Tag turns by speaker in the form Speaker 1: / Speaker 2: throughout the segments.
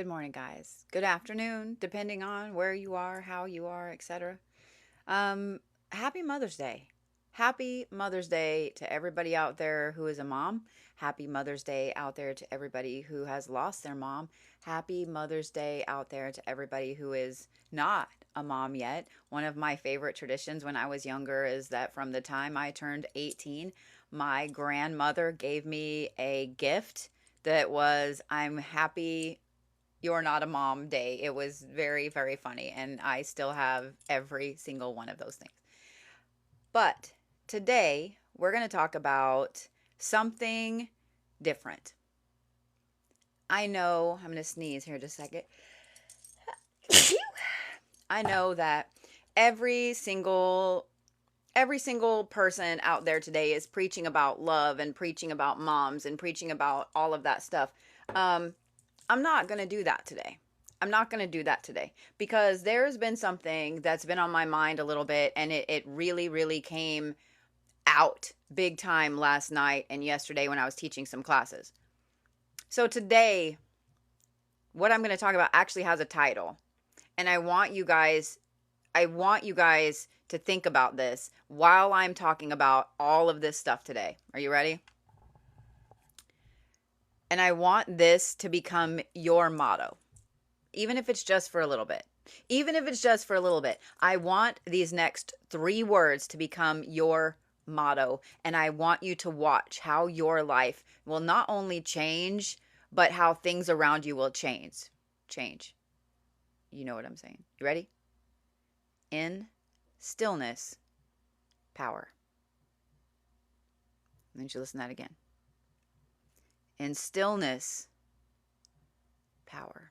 Speaker 1: Good morning, guys. Good afternoon, depending on where you are, how you are, etc. Um, Happy Mother's Day. Happy Mother's Day to everybody out there who is a mom. Happy Mother's Day out there to everybody who has lost their mom. Happy Mother's Day out there to everybody who is not a mom yet. One of my favorite traditions when I was younger is that from the time I turned 18, my grandmother gave me a gift that was, I'm happy you're not a mom day. It was very, very funny. And I still have every single one of those things. But today we're going to talk about something different. I know, I'm going to sneeze here in just a second. I know that every single every single person out there today is preaching about love and preaching about moms and preaching about all of that stuff. Um, I'm not going to do that today. I'm not going to do that today because there's been something that's been on my mind a little bit, and it really, really came out big time last night and yesterday when I was teaching some classes. So today, what I'm going to talk about actually has a title, and I want you guys to think about this while I'm talking about all of this stuff today. Are you ready? And I want this to become your motto, even if it's just for a little bit. Even if it's just for a little bit. I want these next 3 words to become your motto. And I want you to watch how your life will not only change, but how things around you will change. Change. You know what I'm saying. You ready? In stillness, power. Let me just listen to that again. In stillness, power.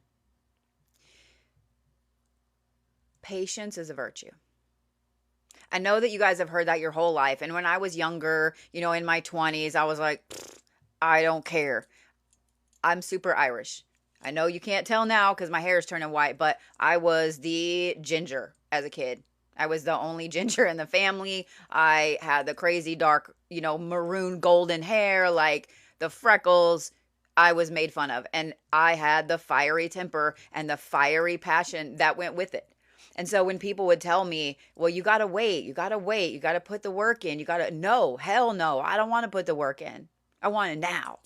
Speaker 1: Patience is a virtue. I know that you guys have heard that your whole life. And when I was younger, in my 20s, I was like, I don't care. I'm super Irish. I know you can't tell now because my hair is turning white, but I was the ginger as a kid. I was the only ginger in the family. I had the crazy dark, maroon golden hair, like the freckles. I was made fun of. And I had the fiery temper and the fiery passion that went with it. And so when people would tell me, well, you got to wait, you got to wait, you got to put the work in, no, hell no, I don't want to put the work in. I want it now.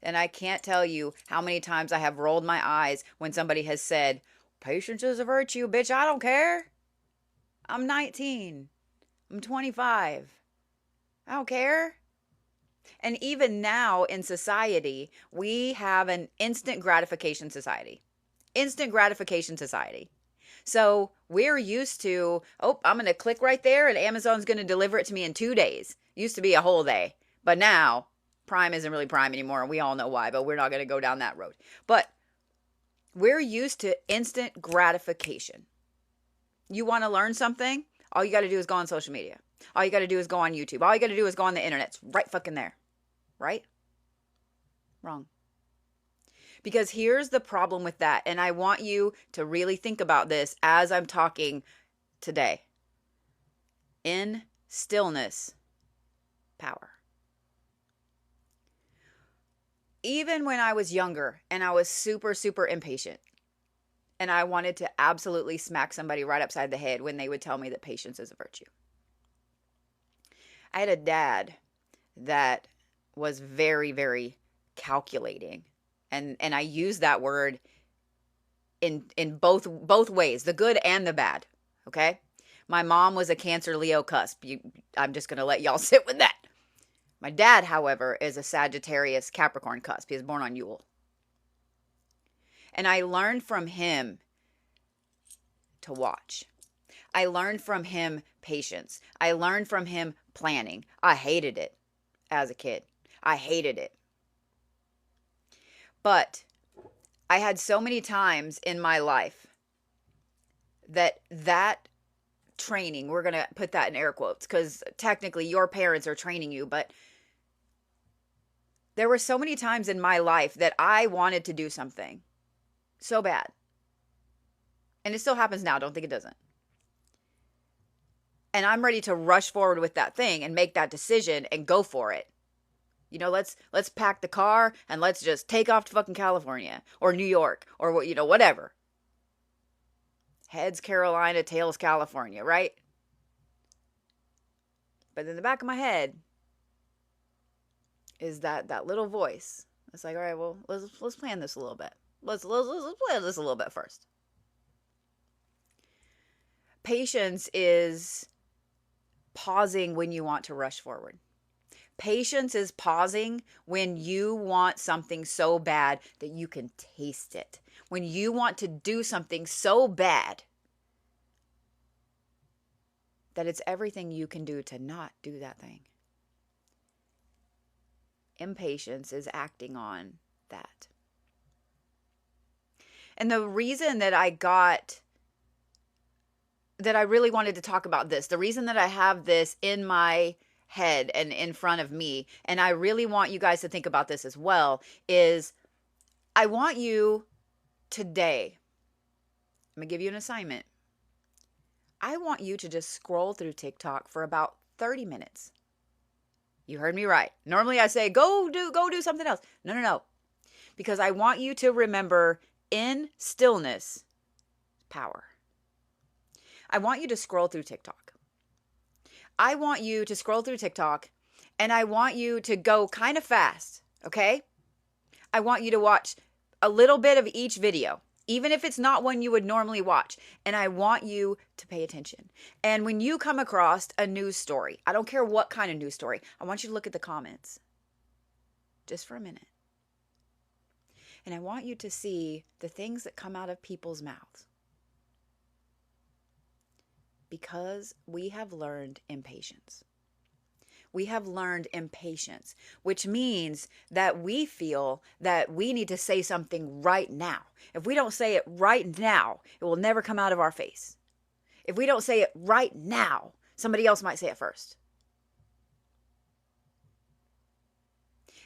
Speaker 1: And I can't tell you how many times I have rolled my eyes when somebody has said, patience is a virtue, bitch, I don't care. I'm 19. I'm 25. I don't care. And even now in society, we have an instant gratification society. Instant gratification society. So we're used to, I'm going to click right there and Amazon's going to deliver it to me in 2 days. Used to be a whole day. But now, Prime isn't really Prime anymore, and we all know why, but we're not going to go down that road. But we're used to instant gratification. You want to learn something? All you got to do is go on social media. All you got to do is go on YouTube. All you got to do is go on the internet. It's right fucking there. Right? Wrong. Because here's the problem with that. And I want you to really think about this as I'm talking today. In stillness, power. Even when I was younger and I was super, super impatient and I wanted to absolutely smack somebody right upside the head when they would tell me that patience is a virtue. I had a dad that was very, very calculating. And I use that word in both ways, the good and the bad. Okay. My mom was a Cancer Leo cusp. I'm just going to let y'all sit with that. My dad, however, is a Sagittarius Capricorn cusp. He was born on Yule. And I learned from him to watch. I learned from him patience. I learned from him planning. I hated it as a kid. I hated it. But I had so many times in my life that training, we're going to put that in air quotes because technically your parents are training you, but there were so many times in my life that I wanted to do something so bad. And it still happens now. Don't think it doesn't. And I'm ready to rush forward with that thing and make that decision and go for it. Let's pack the car and let's just take off to fucking California or New York or whatever. Heads Carolina, tails California, right? But in the back of my head is that little voice. It's like, all right, well, let's plan this a little bit. Let's plan this a little bit first. Patience is pausing when you want to rush forward. Patience is pausing when you want something so bad that you can taste it. When you want to do something so bad that it's everything you can do to not do that thing. Impatience is acting on that. And the reason that I really wanted to talk about this, the reason that I have this in my head and in front of me, and I really want you guys to think about this as well, is I want you today, I'm going to give you an assignment. I want you to just scroll through TikTok for about 30 minutes. You heard me right. Normally I say, go do something else. No. Because I want you to remember, in stillness, power. I want you to scroll through TikTok. I want you to scroll through TikTok, and I want you to go kind of fast, okay? I want you to watch a little bit of each video, even if it's not one you would normally watch. And I want you to pay attention. And when you come across a news story, I don't care what kind of news story, I want you to look at the comments just for a minute. And I want you to see the things that come out of people's mouths. Because we have learned impatience. We have learned impatience, which means that we feel that we need to say something right now. If we don't say it right now, it will never come out of our face. If we don't say it right now, somebody else might say it first.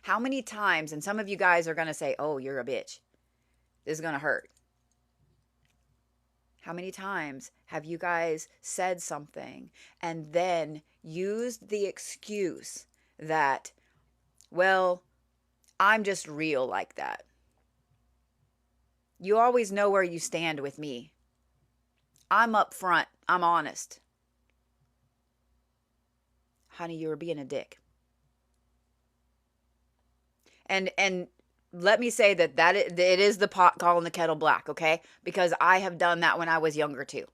Speaker 1: How many times, and some of you guys are going to say, oh, you're a bitch. This is going to hurt. How many times have you guys said something and then used the excuse that, well, I'm just real like that. You always know where you stand with me. I'm upfront. I'm honest. Honey, you were being a dick. And let me say that it is the pot calling the kettle black, okay? Because I have done that when I was younger too.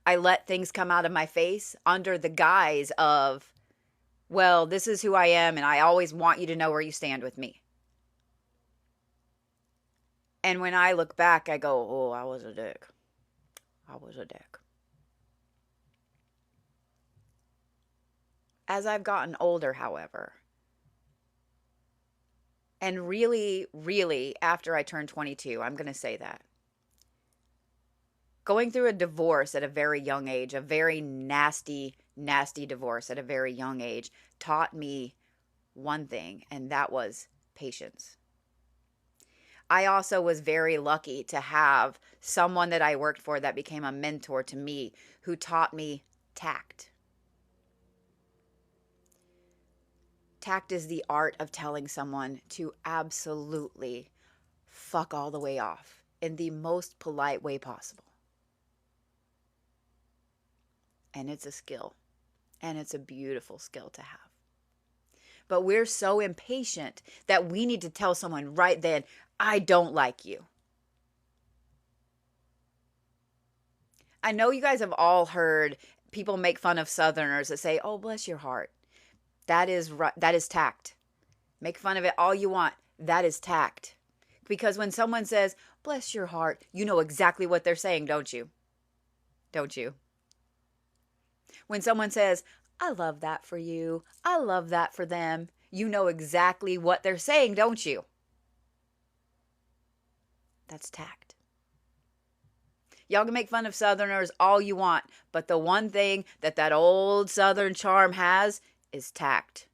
Speaker 1: I let things come out of my face under the guise of, well, this is who I am, and I always want you to know where you stand with me. And when I look back, I go, oh, I was a dick. I was a dick. As I've gotten older, however, and really, really, after I turned 22, I'm going to say that. Going through a divorce at a very young age, a very nasty, nasty divorce at a very young age, taught me one thing, and that was patience. I also was very lucky to have someone that I worked for that became a mentor to me, who taught me tact. Tact is the art of telling someone to absolutely fuck all the way off in the most polite way possible. And it's a skill, and it's a beautiful skill to have. But we're so impatient that we need to tell someone right then, I don't like you. I know you guys have all heard people make fun of Southerners that say, oh, bless your heart. That is tact. Make fun of it all you want. That is tact. Because when someone says, bless your heart, you know exactly what they're saying, don't you? Don't you? When someone says, I love that for you, I love that for them, you know exactly what they're saying, don't you? That's tact. Y'all can make fun of Southerners all you want, but the one thing that old Southern charm has is tact.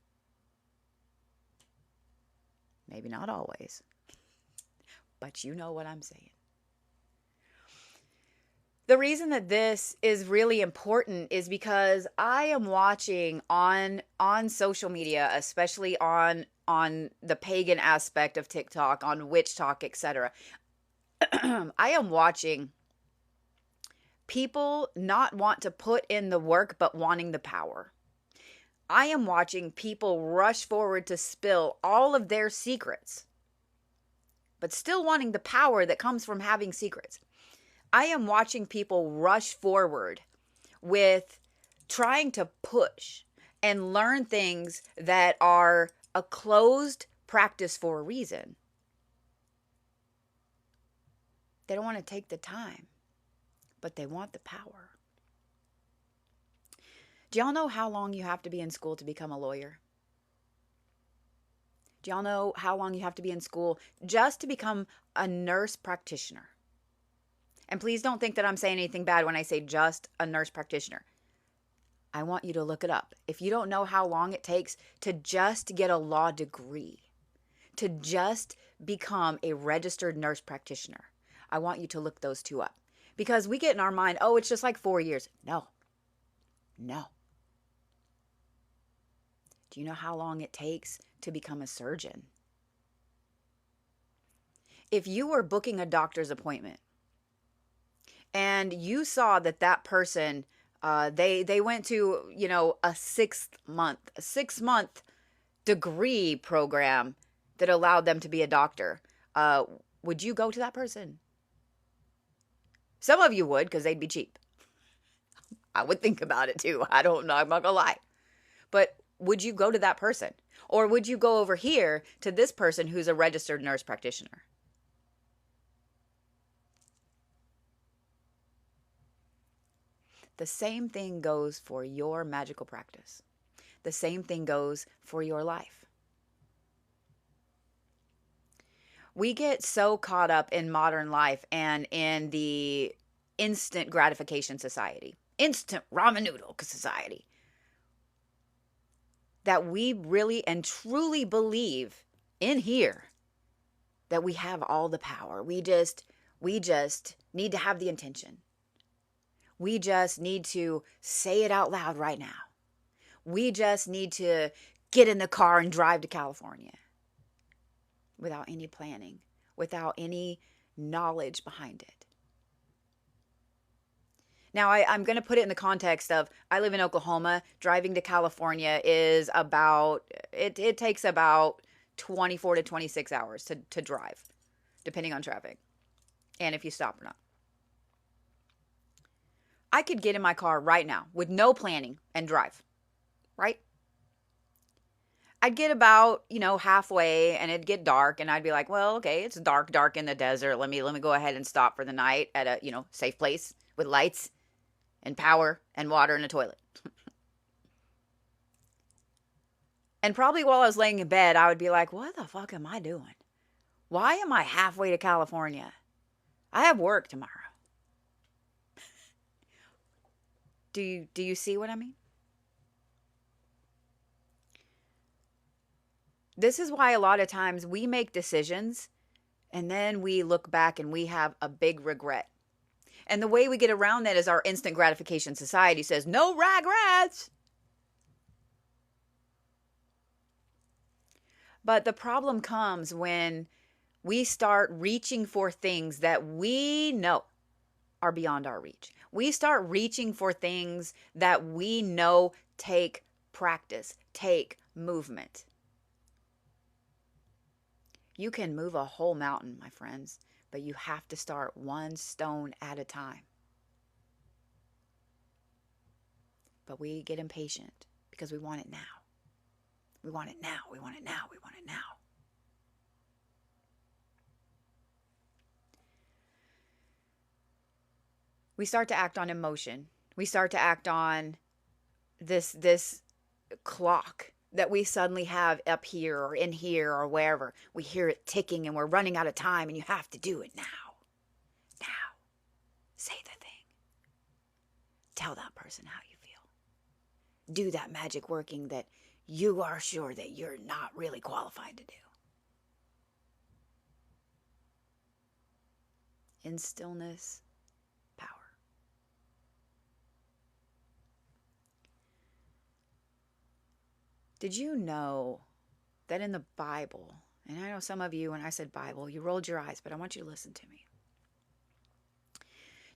Speaker 1: Maybe not always, but you know what I'm saying. The reason that this is really important is because I am watching on social media, especially on on the pagan aspect of TikTok, on witch talk, etc. I am watching people not want to put in the work, but wanting the power. I am watching people rush forward to spill all of their secrets, but still wanting the power that comes from having secrets. I am watching people rush forward with trying to push and learn things that are a closed practice for a reason. They don't want to take the time, but they want the power. Do y'all know how long you have to be in school to become a lawyer? Do y'all know how long you have to be in school just to become a nurse practitioner? And please don't think that I'm saying anything bad when I say just a nurse practitioner. I want you to look it up. If you don't know how long it takes to just get a law degree, to just become a registered nurse practitioner, I want you to look those two up. Because we get in our mind, oh, it's just like 4 years. No. Do you know how long it takes to become a surgeon? If you were booking a doctor's appointment and you saw that person, they went to, a 6 month degree program that allowed them to be a doctor, would you go to that person? Some of you would, because they'd be cheap. I would think about it too. I don't know. I'm not gonna lie. But would you go to that person? Or would you go over here to this person who's a registered nurse practitioner? The same thing goes for your magical practice. The same thing goes for your life. We get so caught up in modern life and in the instant gratification society, instant ramen noodle society, that we really and truly believe in here that we have all the power. We just need to have the intention. We just need to say it out loud right now. We just need to get in the car and drive to California without any planning, without any knowledge behind it. Now, I'm going to put it in the context of, I live in Oklahoma. Driving to California is it takes about 24 to 26 hours to drive, depending on traffic and if you stop or not. I could get in my car right now with no planning and drive, right? I'd get about, halfway and it'd get dark and I'd be like, well, okay, it's dark in the desert. Let me go ahead and stop for the night at a, safe place with lights and power and water and a toilet. And probably while I was laying in bed, I would be like, what the fuck am I doing? Why am I halfway to California? I have work tomorrow. Do you see what I mean? This is why a lot of times we make decisions and then we look back and we have a big regret. And the way we get around that is our instant gratification society says, no regrets. But the problem comes when we start reaching for things that we know are beyond our reach. We start reaching for things that we know take practice, take movement. You can move a whole mountain, my friends, but you have to start one stone at a time. But we get impatient because we want it now. We want it now. We want it now. We want it now. We start to act on emotion. We start to act on this clock that we suddenly have up here or in here or wherever. We hear it ticking and we're running out of time and you have to do it now. Now. Say the thing. Tell that person how you feel. Do that magic working that you are sure that you're not really qualified to do. In stillness, power. Did you know that in the Bible, and I know some of you, when I said Bible, you rolled your eyes, but I want you to listen to me.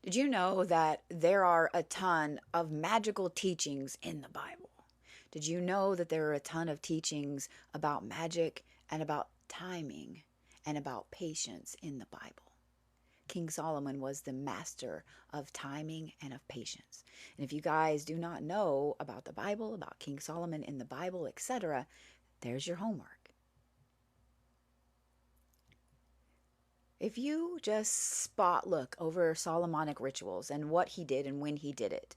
Speaker 1: Did you know that there are a ton of magical teachings in the Bible? Did you know that there are a ton of teachings about magic and about timing and about patience in the Bible? King Solomon was the master of timing and of patience. And if you guys do not know about the Bible, about King Solomon in the Bible, etc., there's your homework. If you just spot look over Solomonic rituals and what he did and when he did it,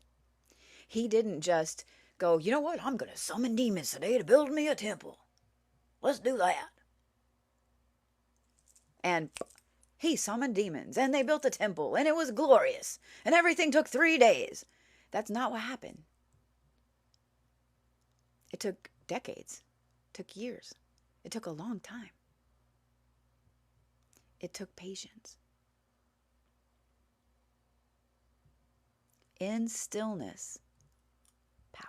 Speaker 1: he didn't just go, you know what, I'm going to summon demons today to build me a temple. Let's do that. And he summoned demons and they built a temple and it was glorious and everything took 3 days. That's not what happened. It took decades. It took years. It took a long time. It took patience. In stillness, power.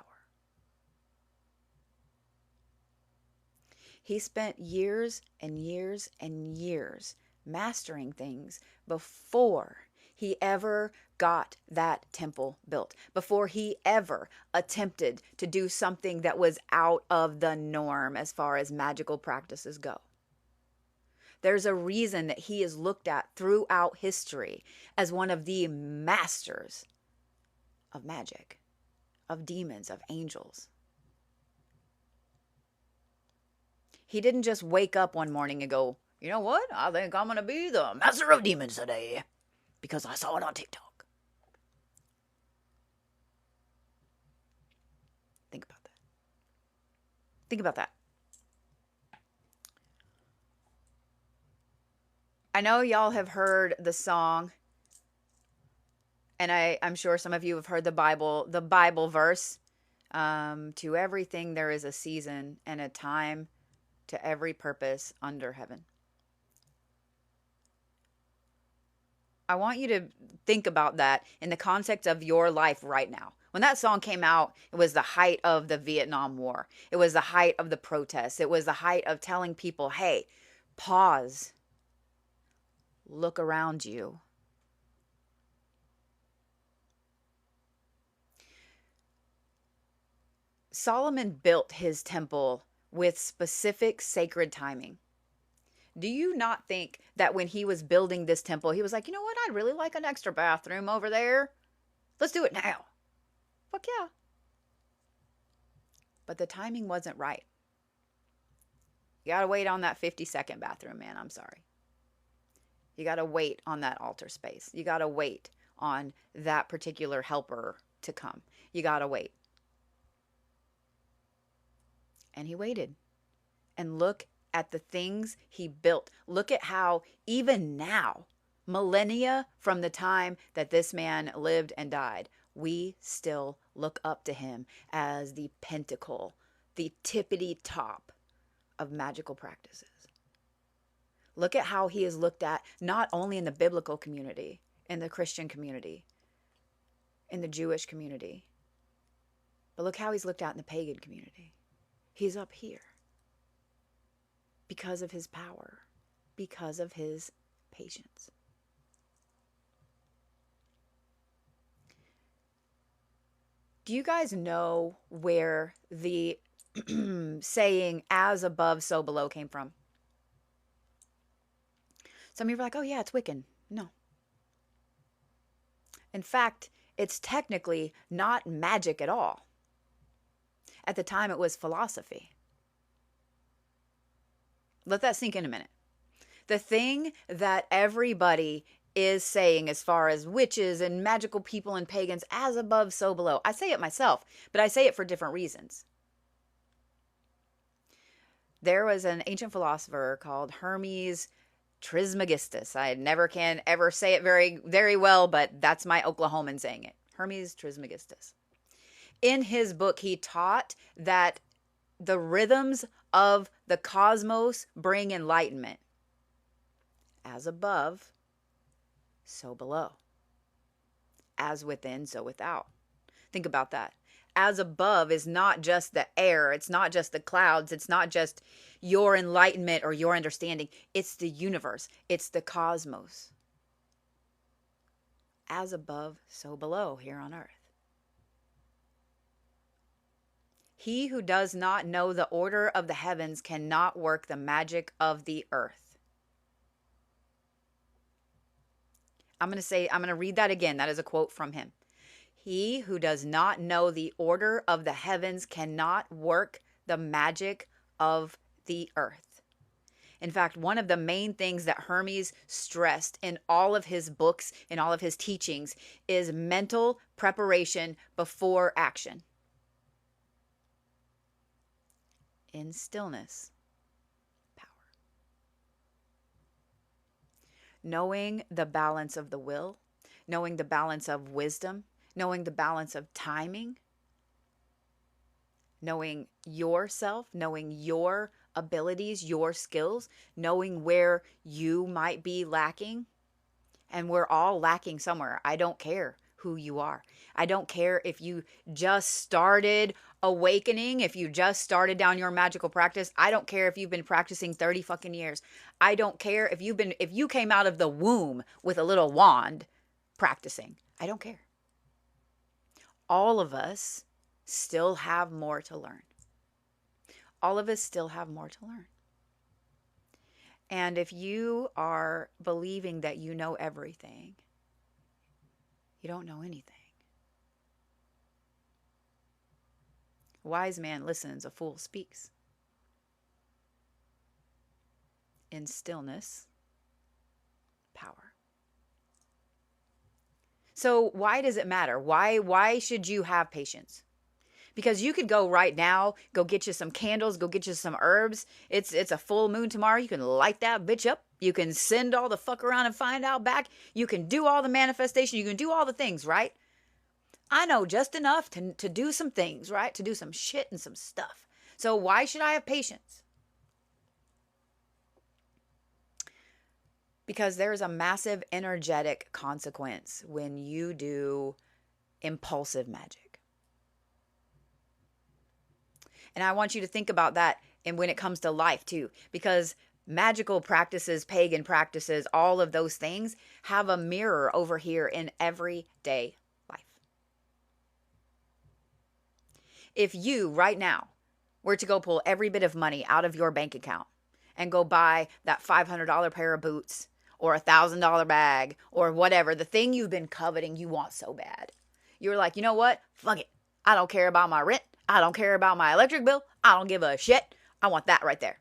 Speaker 1: He spent years and years and years mastering things before he ever got that temple built, before he ever attempted to do something that was out of the norm as far as magical practices go. There's a reason that he is looked at throughout history as one of the masters of magic, of demons, of angels. He didn't just wake up one morning and go, you know what? I think I'm going to be the master of demons today because I saw it on TikTok. Think about that. Think about that. I know y'all have heard the song, and I'm sure some of you have heard the Bible verse. To everything there is a season and a time to every purpose under heaven. I want you to think about that in the context of your life right now. When that song came out, it was the height of the Vietnam War. It was the height of the protests. It was the height of telling people, hey, pause. Look around you. Solomon built his temple with specific sacred timing. Do you not think that when he was building this temple, he was like, you know what? I'd really like an extra bathroom over there. Let's do it now. Fuck yeah. But the timing wasn't right. You got to wait on that 50-second bathroom, man. I'm sorry. You got to wait on that altar space. You got to wait on that particular helper to come. You got to wait. And he waited. And look at the things he built. Look at how even now, millennia from the time that this man lived and died, we still look up to him as the pinnacle, the tippity top of magical practices. Look at how he is looked at not only in the biblical community, in the Christian community, in the Jewish community, but look how he's looked at in the pagan community. He's up here because of his power, because of his patience. Do you guys know where the saying, as above, so below came from? Some of you are like, oh yeah, it's Wiccan. No. In fact, it's technically not magic at all. At the time, it was philosophy. Let that sink in a minute. The thing that everybody is saying as far as witches and magical people and pagans, as above, so below. I say it myself, but I say it for different reasons. There was an ancient philosopher called Hermes Trismegistus. I never can ever say it very, very well, but that's my Oklahoman saying it. Hermes Trismegistus. In his book, he taught that the rhythms of the cosmos bring enlightenment. As above, so below. As within, so without. Think about that. as above is not just the air. It's not just the clouds. It's not just your enlightenment or your understanding. It's the universe. It's the cosmos. As above, so below here on earth. He who does not know the order of the heavens cannot work the magic of the earth. I'm going to read that again. That is a quote from him. He who does not know the order of the heavens cannot work the magic of the earth. In fact, one of the main things that Hermes stressed in all of his books, in all of his teachings, is mental preparation before action. In stillness, power. Knowing the balance of the will, knowing the balance of wisdom, knowing the balance of timing, knowing yourself, knowing your abilities, your skills, knowing where you might be lacking. And we're all lacking somewhere. I don't care who you are. I don't care if you just started awakening, if you just started down your magical practice. I don't care if you've been practicing 30 fucking years. I don't care if you came out of the womb with a little wand practicing. I don't care. All of us still have more to learn. All of us still have more to learn. And if you are believing that you know everything, you don't know anything. A wise man listens, a fool speaks. In stillness, power. So why does it matter? Why should you have patience? Because you could go right now, go get you some candles, go get you some herbs. It's a full moon tomorrow. You can light that bitch up. You can send all the fuck around and find out back. You can do all the manifestation. You can do all the things, right? I know just enough to do some things, right? To do some shit and some stuff. So why should I have patience? Because there's a massive energetic consequence when you do impulsive magic. And I want you to think about that and when it comes to life too, because magical practices, pagan practices, all of those things have a mirror over here in everyday life. If you right now were to go pull every bit of money out of your bank account and go buy that $500 pair of boots or $1,000 bag or whatever, the thing you've been coveting you want so bad, you're like, you know what? Fuck it. I don't care about my rent. I don't care about my electric bill. I don't give a shit. I want that right there.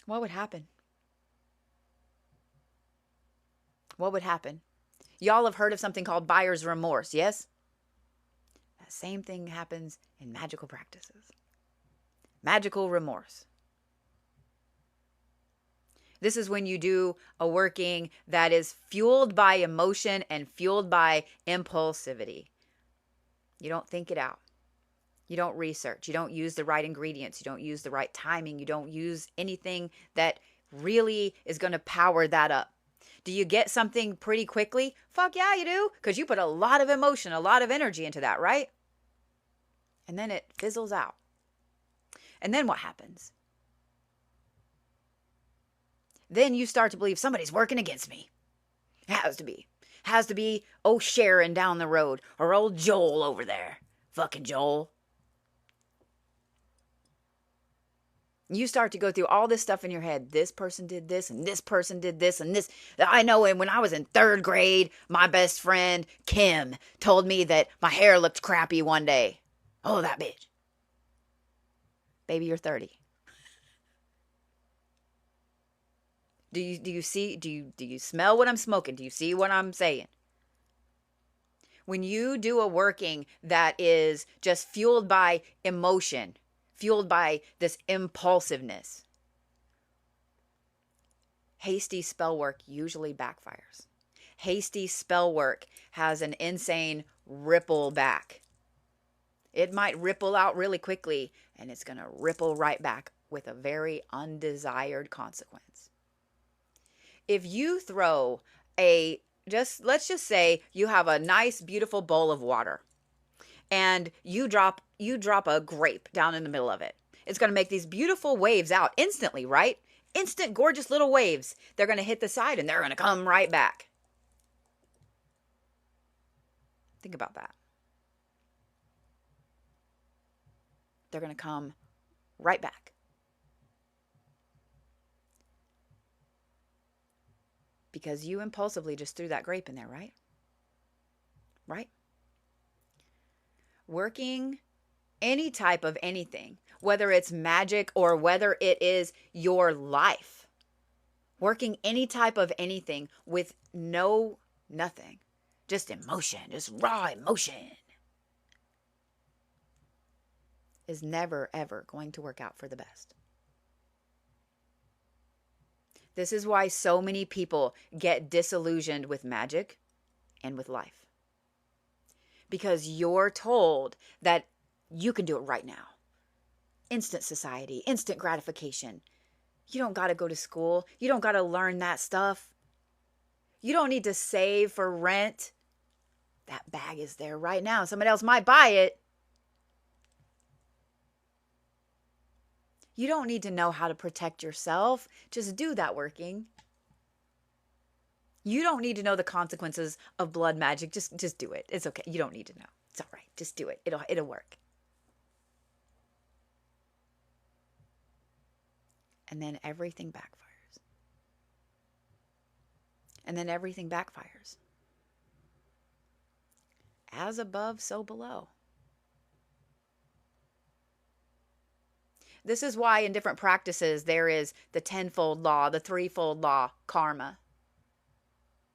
Speaker 1: What would happen? What would happen? Y'all have heard of something called buyer's remorse, yes? That same thing happens in magical practices. Magical remorse. This is when you do a working that is fueled by emotion and fueled by impulsivity. You don't think it out. You don't research. You don't use the right ingredients. You don't use the right timing. You don't use anything that really is going to power that up. Do you get something pretty quickly? Fuck yeah, you do. Because you put a lot of emotion, a lot of energy into that, right? And then it fizzles out. And then what happens? Then you start to believe somebody's working against me. It has to be. Has to be old Sharon down the road or old Joel over there. Fucking Joel. You start to go through all this stuff in your head. This person did this and this person did this and this. I know when I was in 3rd grade, my best friend, Kim, told me that my hair looked crappy one day. Oh, that bitch. Baby, you're 30. Do you see, do you smell what I'm smoking? Do you see what I'm saying? When you do a working that is just fueled by emotion, fueled by this impulsiveness, hasty spell work usually backfires. Hasty spell work has an insane ripple back. It might ripple out really quickly, and it's going to ripple right back with a very undesired consequence. If you throw a let's just say you have a nice, beautiful bowl of water, and you drop a grape down in the middle of it. It's going to make these beautiful waves out instantly, right? Instant, gorgeous little waves. They're going to hit the side and they're going to come right back. Think about that. They're going to come right back. Because you impulsively just threw that grape in there, right? Right? Working any type of anything, whether it's magic or whether it is your life, working any type of anything with nothing, just emotion, just raw emotion, is never, ever going to work out for the best. This is why so many people get disillusioned with magic and with life. Because you're told that you can do it right now. Instant society, instant gratification. You don't got to go to school. You don't got to learn that stuff. You don't need to save for rent. That bag is there right now. Somebody else might buy it. You don't need to know how to protect yourself. Just do that working. You don't need to know the consequences of blood magic. Just do it. It's okay. You don't need to know. It's all right. Just do it. It'll work. And then everything backfires. And then everything backfires. As above, so below. This is why in different practices there is the tenfold law, the threefold law, karma.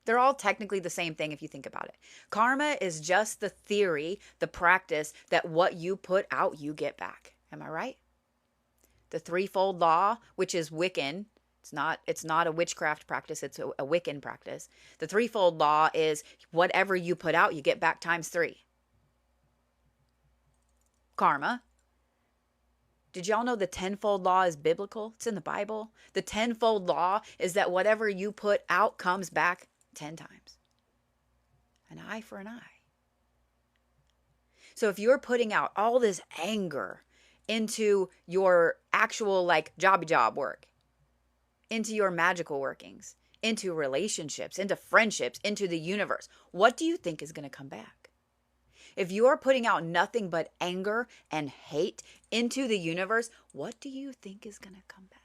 Speaker 1: They're all technically the same thing if you think about it. Karma is just the theory, the practice that what you put out, you get back. Am I right? The threefold law, which is Wiccan, it's not a witchcraft practice, it's a Wiccan practice. The threefold law is whatever you put out, you get back times 3. Karma. Did y'all know the tenfold law is biblical? It's in the Bible. The tenfold law is that whatever you put out comes back 10 times. An eye for an eye. So if you're putting out all this anger into your actual job work, into your magical workings, into relationships, into friendships, into the universe, what do you think is going to come back? If you are putting out nothing but anger and hate into the universe, what do you think is going to come back?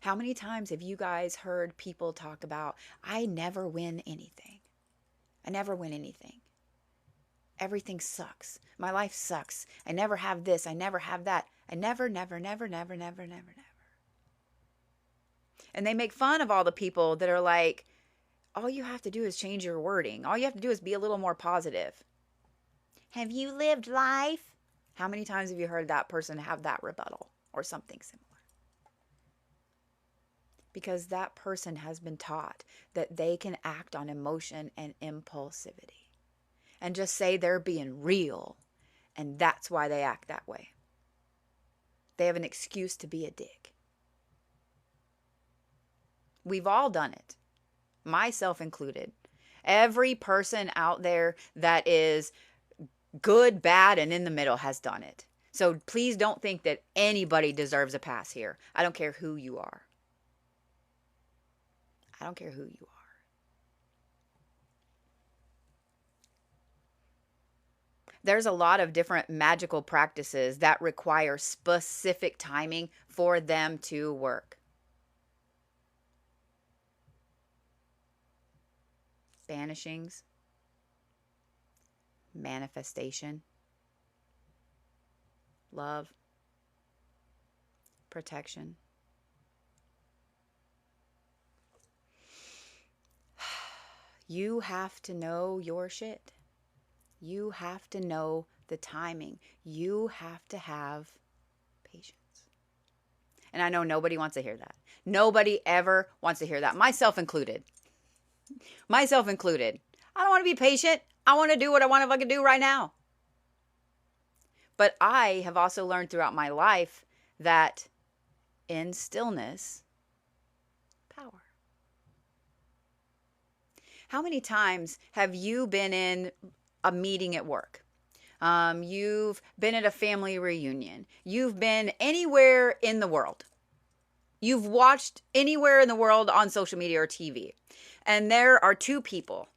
Speaker 1: How many times have you guys heard people talk about, I never win anything. I never win anything. Everything sucks. My life sucks. I never have this. I never have that. I never. And they make fun of all the people that are like, all you have to do is change your wording. All you have to do is be a little more positive. Have you lived life? How many times have you heard that person have that rebuttal or something similar? Because that person has been taught that they can act on emotion and impulsivity and just say they're being real, and that's why they act that way. They have an excuse to be a dick. We've all done it. Myself included. Every person out there that is good, bad, and in the middle has done it. So please don't think that anybody deserves a pass here. I don't care who you are. I don't care who you are. There's a lot of different magical practices that require specific timing for them to work. Banishings, manifestation, love, protection. You have to know your shit. You have to know the timing. You have to have patience. And I know nobody wants to hear that. Nobody ever wants to hear that, myself included. Myself included. I don't want to be patient. I want to do what I want to fucking do right now. But I have also learned throughout my life that in stillness, How many times have you been in a meeting at work? You've been at a family reunion. You've been anywhere in the world. You've watched anywhere in the world on social media or TV. And there are two people,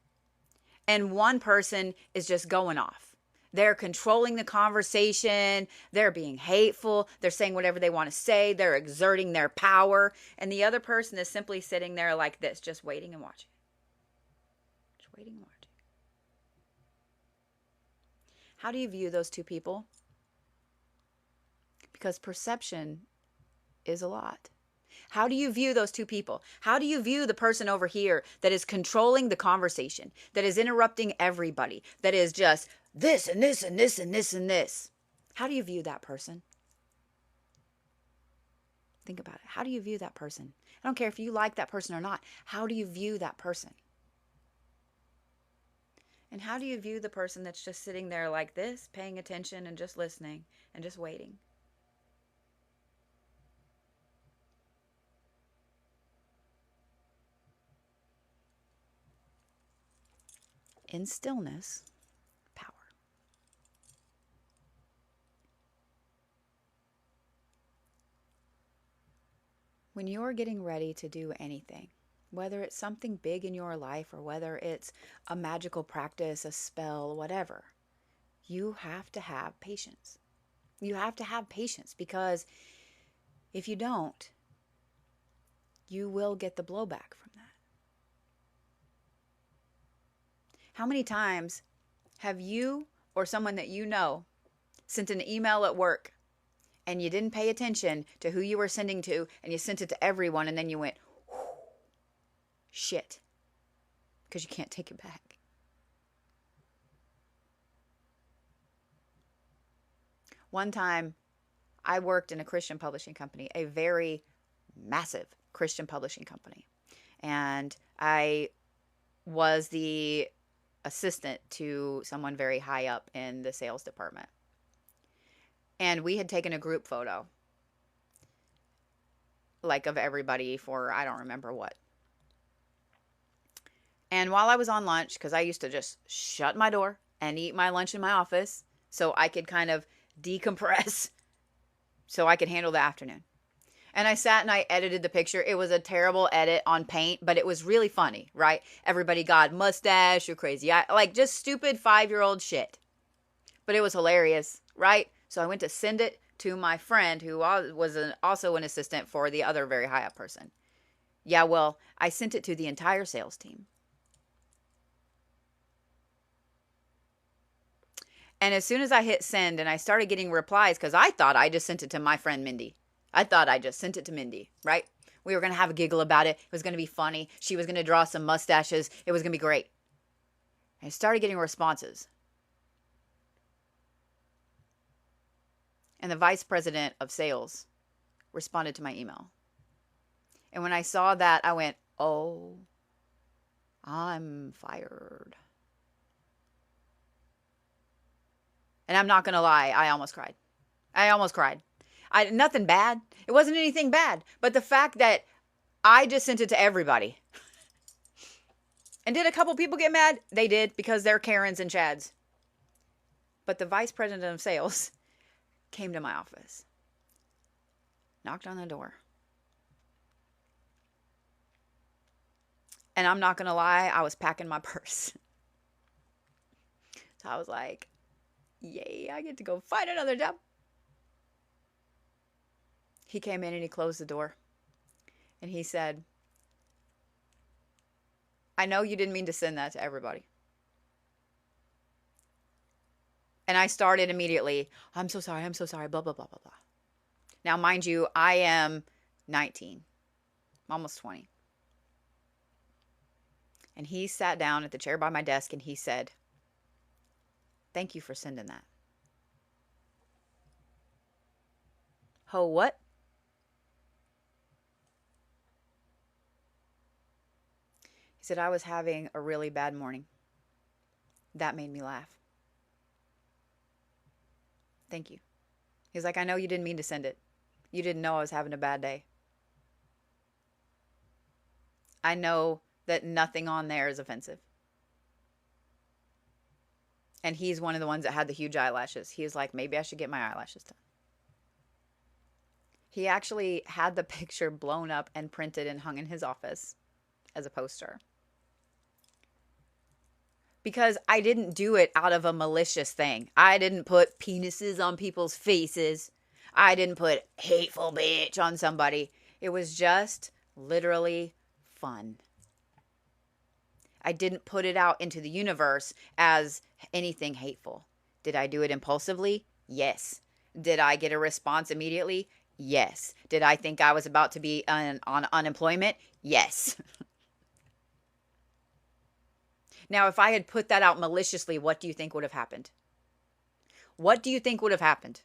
Speaker 1: and one person is just going off. They're controlling the conversation. They're being hateful. They're saying whatever they want to say. They're exerting their power. And the other person is simply sitting there like this, just waiting and watching. Just waiting and watching. How do you view those two people? Because perception is a lot. How do you view those two people? How do you view the person over here that is controlling the conversation, that is interrupting everybody, that is just this and this and this and this and this? How do you view that person? Think about it. How do you view that person? I don't care if you like that person or not. How do you view that person? And how do you view the person that's just sitting there like this, paying attention and just listening and just waiting? In stillness, power. When you're getting ready to do anything, whether it's something big in your life or whether it's a magical practice, a spell, whatever, you have to have patience. You have to have patience because if you don't, you will get the blowback from that. How many times have you or someone that you know sent an email at work and you didn't pay attention to who you were sending to and you sent it to everyone and then you went, shit, because you can't take it back? One time I worked in a Christian publishing company, a very massive Christian publishing company. And I was the assistant to someone very high up in the sales department. And we had taken a group photo, like of everybody for I don't remember what. And while I was on lunch, because I used to just shut my door and eat my lunch in my office so I could kind of decompress so I could handle the afternoon. And I sat and I edited the picture. It was a terrible edit on paint, but it was really funny, right? Everybody got mustache or crazy, like just stupid 5-year-old shit. But it was hilarious, right? So I went to send it to my friend who was also an assistant for the other very high up person. Yeah, well, I sent it to the entire sales team. And as soon as I hit send and I started getting replies, because I thought I just sent it to my friend Mindy. I thought I just sent it to Mindy, right? We were going to have a giggle about it. It was going to be funny. She was going to draw some mustaches. It was going to be great. And I started getting responses. And the vice president of sales responded to my email. And when I saw that, I went, oh, I'm fired. And I'm not going to lie, I almost cried. Nothing bad. It wasn't anything bad. But the fact that I just sent it to everybody. And did a couple people get mad? They did, because they're Karens and Chads. But the vice president of sales came to my office, knocked on the door. And I'm not going to lie, I was packing my purse. So I was like, yay, I get to go find another job. He came in and he closed the door. And he said, I know you didn't mean to send that to everybody. And I started immediately, I'm so sorry, blah, blah, blah, blah, blah. Now, mind you, I am 19, almost 20. And he sat down at the chair by my desk and he said, thank you for sending that. Ho, what? He said, I was having a really bad morning. That made me laugh. Thank you. He's like, I know you didn't mean to send it. You didn't know I was having a bad day. I know that nothing on there is offensive. And he's one of the ones that had the huge eyelashes. He was like, maybe I should get my eyelashes done. He actually had the picture blown up and printed and hung in his office as a poster. Because I didn't do it out of a malicious thing. I didn't put penises on people's faces. I didn't put hateful bitch on somebody. It was just literally fun. I didn't put it out into the universe as anything hateful. Did I do it impulsively? Yes. Did I get a response immediately? Yes. Did I think I was about to be on unemployment? Yes. Now, if I had put that out maliciously, what do you think would have happened? What do you think would have happened?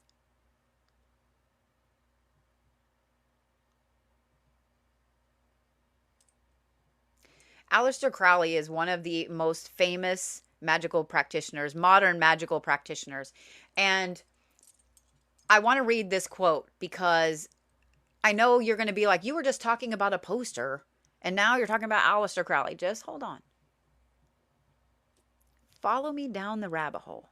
Speaker 1: Aleister Crowley is one of the most famous magical practitioners, modern magical practitioners. And I want to read this quote because I know you're going to be like, you were just talking about a poster and now you're talking about Aleister Crowley. Just hold on. Follow me down the rabbit hole.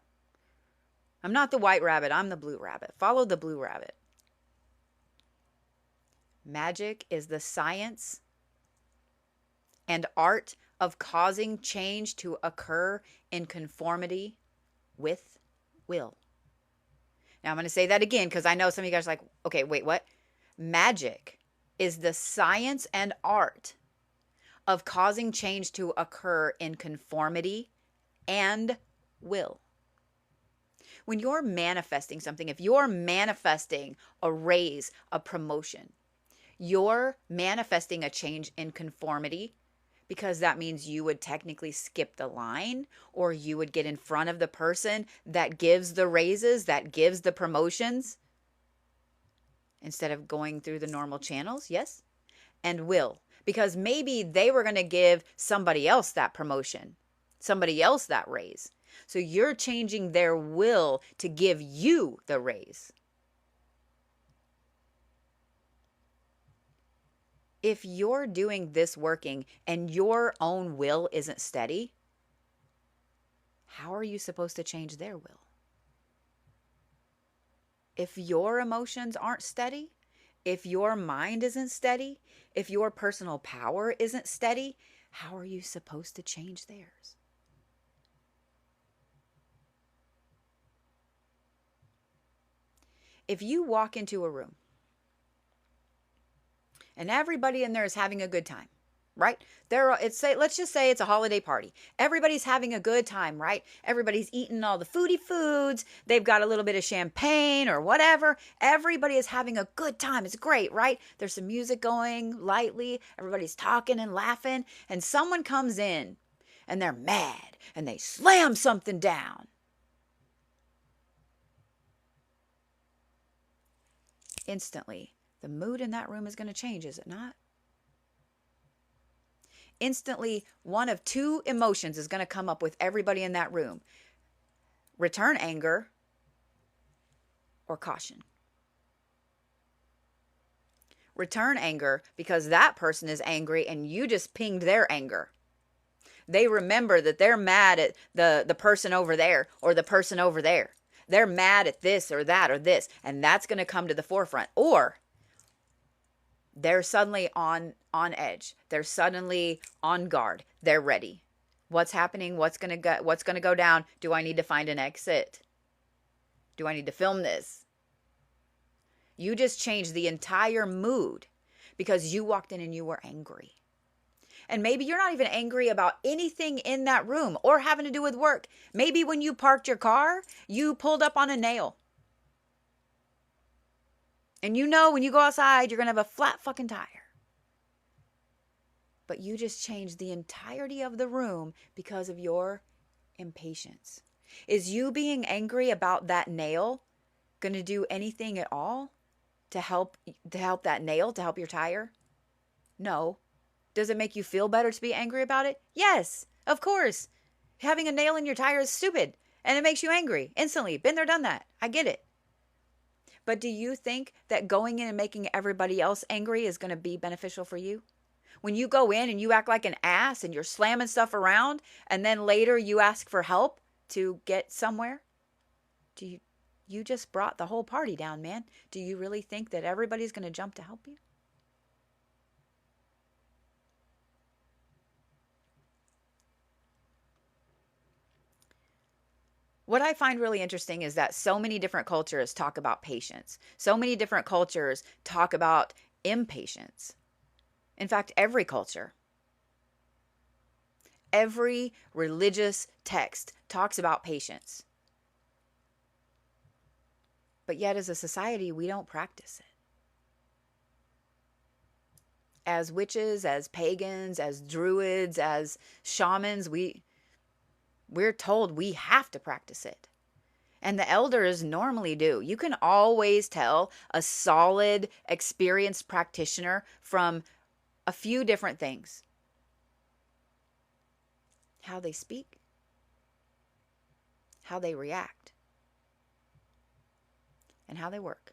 Speaker 1: I'm not the white rabbit, I'm the blue rabbit. Follow the blue rabbit. Magic is the science and art of causing change to occur in conformity with will. Now I'm going to say that again because I know some of you guys are like, okay, wait, what? Magic is the science and art of causing change to occur in conformity and will. When you're manifesting something, if you're manifesting a raise, a promotion, you're manifesting a change in conformity because that means you would technically skip the line or you would get in front of the person that gives the raises, that gives the promotions instead of going through the normal channels. Yes. And will, because maybe they were going to give somebody else that promotion, somebody else that raise. So you're changing their will to give you the raise. If you're doing this working and your own will isn't steady, how are you supposed to change their will? If your emotions aren't steady, if your mind isn't steady, if your personal power isn't steady, how are you supposed to change theirs? If you walk into a room and everybody in there is having a good time, right? Let's just say it's a holiday party. Everybody's having a good time, right? Everybody's eating all the foodie foods. They've got a little bit of champagne or whatever. Everybody is having a good time. It's great, right? There's some music going lightly. Everybody's talking and laughing. And someone comes in and they're mad and they slam something down. Instantly, the mood in that room is going to change, is it not? Instantly, one of two emotions is going to come up with everybody in that room. Return anger or caution. Return anger because that person is angry and you just pinged their anger. They remember that they're mad at the person over there or the person over there. They're mad at this or that or this, and that's going to come to the forefront. Or they're suddenly on edge. They're suddenly on guard. They're ready. What's happening? What's going to go down? Do I need to find an exit? Do I need to film this? You just changed the entire mood because you walked in and you were angry. And maybe you're not even angry about anything in that room or having to do with work. Maybe when you parked your car, you pulled up on a nail. And you know when you go outside, you're going to have a flat fucking tire. But you just changed the entirety of the room because of your impatience. Is you being angry about that nail going to do anything at all to help that nail, to help your tire? No. Does it make you feel better to be angry about it? Yes, of course. Having a nail in your tire is stupid and it makes you angry instantly. Been there, done that. I get it. But do you think that going in and making everybody else angry is going to be beneficial for you? When you go in and you act like an ass and you're slamming stuff around and then later you ask for help to get somewhere? You just brought the whole party down, man. Do you really think that everybody's going to jump to help you? What I find really interesting is that so many different cultures talk about patience. So many different cultures talk about impatience. In fact, every religious text talks about patience. But yet, as a society, we don't practice it. As witches, as pagans, as druids, as shamans, we're told we have to practice it. And the elders normally do. You can always tell a solid, experienced practitioner from a few different things: how they speak, how they react, and how they work.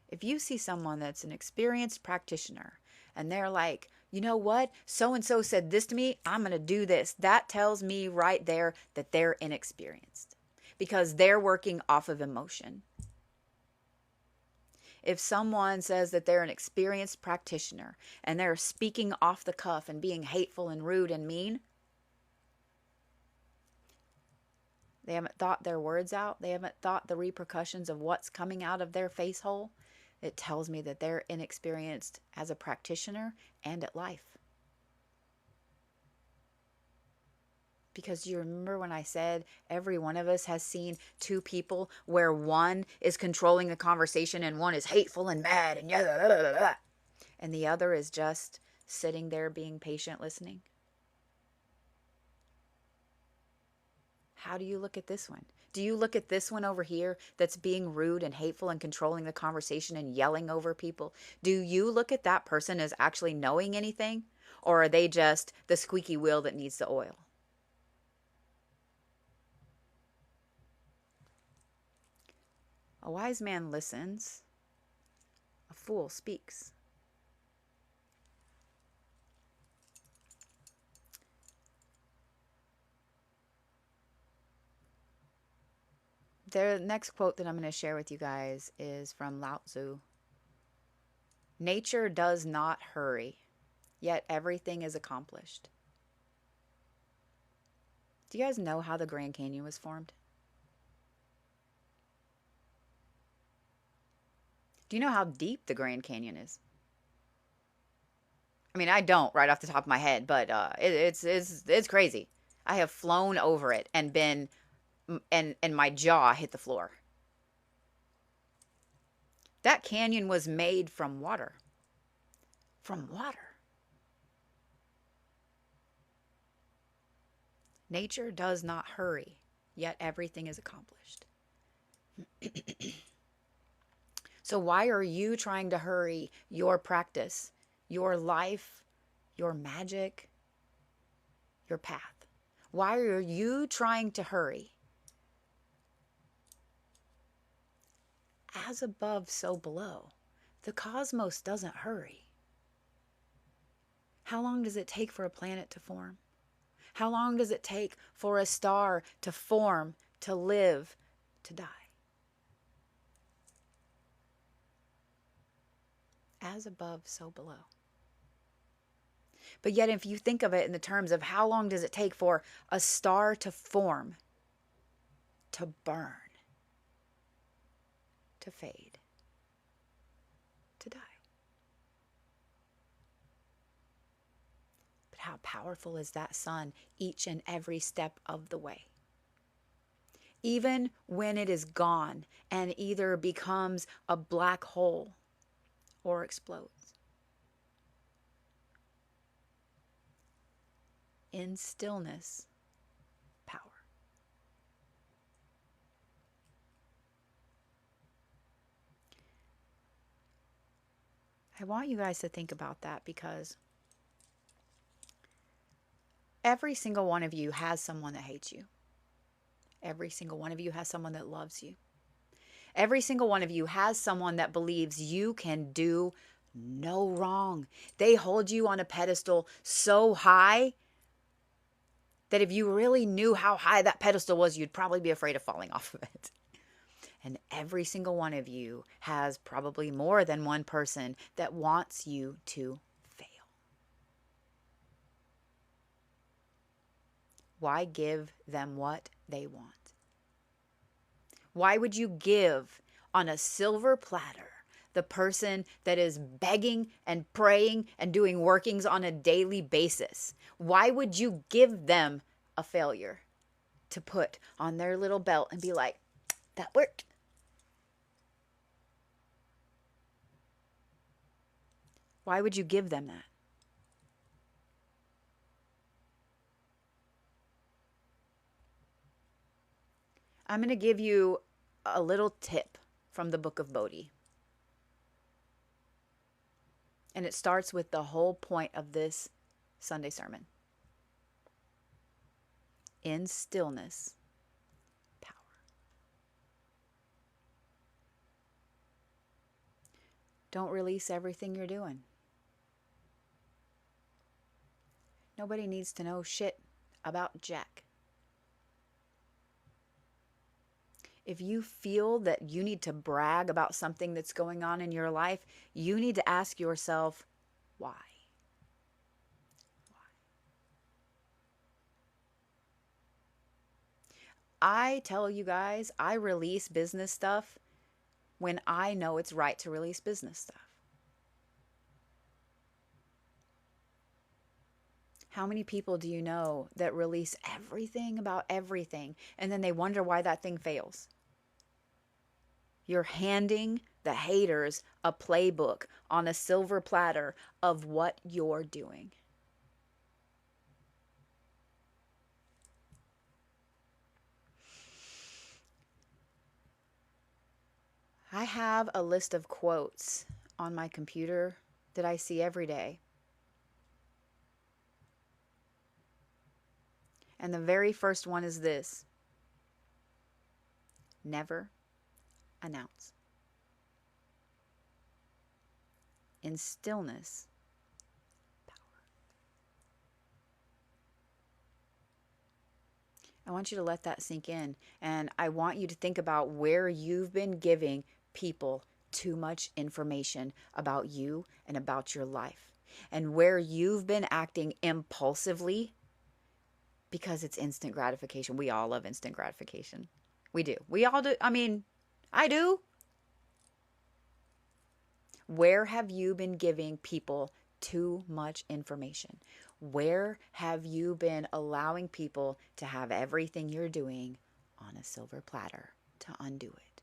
Speaker 1: If you see someone that's an experienced practitioner and they're like, you know what, so and so said this to me, I'm going to do this, that tells me right there that they're inexperienced because they're working off of emotion. If someone says that they're an experienced practitioner and they're speaking off the cuff and being hateful and rude and mean, they haven't thought their words out, they haven't thought the repercussions of what's coming out of their face hole, it tells me that they're inexperienced as a practitioner and at life. Because you remember when I said every one of us has seen two people where one is controlling the conversation and one is hateful and mad and the other is just sitting there being patient, listening? How do you look at this one? Do you look at this one over here that's being rude and hateful and controlling the conversation and yelling over people? Do you look at that person as actually knowing anything? Or are they just the squeaky wheel that needs the oil? A wise man listens. A fool speaks. The next quote that I'm going to share with you guys is from Lao Tzu. Nature does not hurry, yet everything is accomplished. Do you guys know how the Grand Canyon was formed? Do you know how deep the Grand Canyon is? I mean, I don't right off the top of my head, but it's crazy. I have flown over it and been and my jaw hit the floor. That canyon was made from water. From water. Nature does not hurry, yet everything is accomplished. So why are you trying to hurry your practice, your life, your magic, your path? Why are you trying to hurry? As above, so below. The cosmos doesn't hurry. How long does it take for a planet to form? How long does it take for a star to form, to live, to die? As above, so below. But yet, if you think of it in the terms of how long does it take for a star to form, to burn, to fade, to die. But how powerful is that sun each and every step of the way? Even when it is gone and either becomes a black hole or explodes. In stillness, power. I want you guys to think about that because every single one of you has someone that hates you. Every single one of you has someone that loves you. Every single one of you has someone that believes you can do no wrong. They hold you on a pedestal so high that if you really knew how high that pedestal was, you'd probably be afraid of falling off of it. And every single one of you has probably more than one person that wants you to fail. Why give them what they want? Why would you give on a silver platter the person that is begging and praying and doing workings on a daily basis? Why would you give them a failure to put on their little belt and be like, that worked? Why would you give them that? I'm going to give you a little tip from the book of Bodhi. And it starts with the whole point of this Sunday sermon. In stillness, power. Don't release everything you're doing. Nobody needs to know shit about Jack. If you feel that you need to brag about something that's going on in your life, you need to ask yourself, why? I tell you guys, I release business stuff when I know it's right to release business stuff. How many people do you know that release everything about everything and then they wonder why that thing fails? You're handing the haters a playbook on a silver platter of what you're doing. I have a list of quotes on my computer that I see every day. And the very first one is this: never announce. In stillness, power. I want you to let that sink in. And I want you to think about where you've been giving people too much information about you and about your life, and where you've been acting impulsively because it's instant gratification. We all love instant gratification. We do. We all do. I mean, I do. Where have you been giving people too much information? Where have you been allowing people to have everything you're doing on a silver platter to undo it?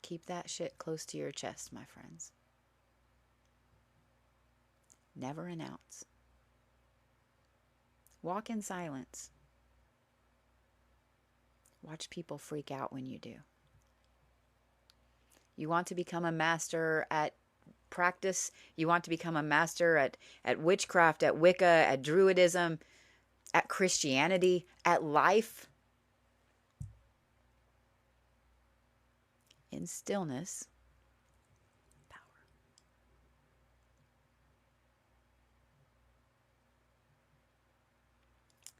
Speaker 1: Keep that shit close to your chest, my friends. Never announce. Walk in silence. Watch people freak out when you do. You want to become a master at practice. You want to become a master at witchcraft, at Wicca, at Druidism, at Christianity, at life. In stillness, power.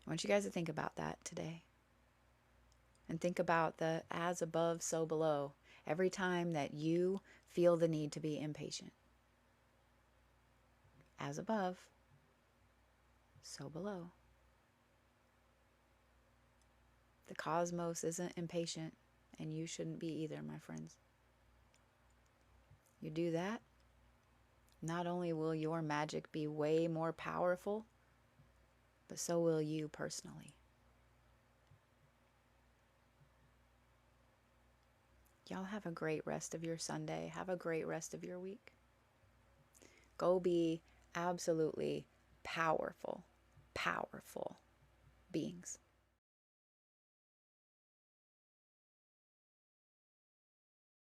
Speaker 1: I want you guys to think about that today. And think about the as above, so below. Every time that you feel the need to be impatient. As above, so below. The cosmos isn't impatient, and you shouldn't be either, my friends. You do that, not only will your magic be way more powerful, but so will you personally. Y'all have a great rest of your Sunday. Have a great rest of your week. Go be absolutely powerful, powerful beings.